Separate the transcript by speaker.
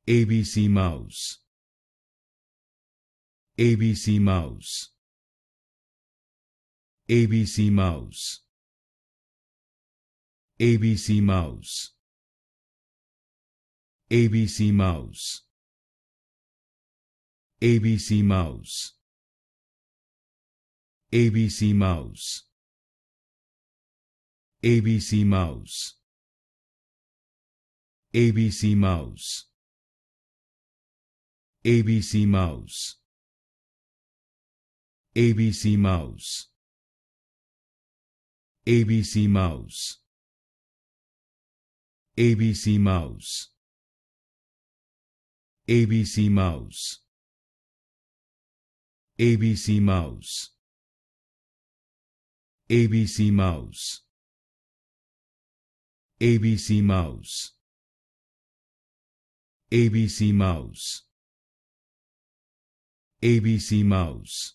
Speaker 1: ABCmouse, ABCmouse, ABCmouse, ABCmouse, ABCmouse, ABCmouse, ABCmouse, ABCmouse, ABCmouse, ABCmouse, ABCmouse, ABCmouse, ABCmouse, ABCmouse, ABCmouse, ABCmouse, ABCmouse, ABCmouse, ABCmouse,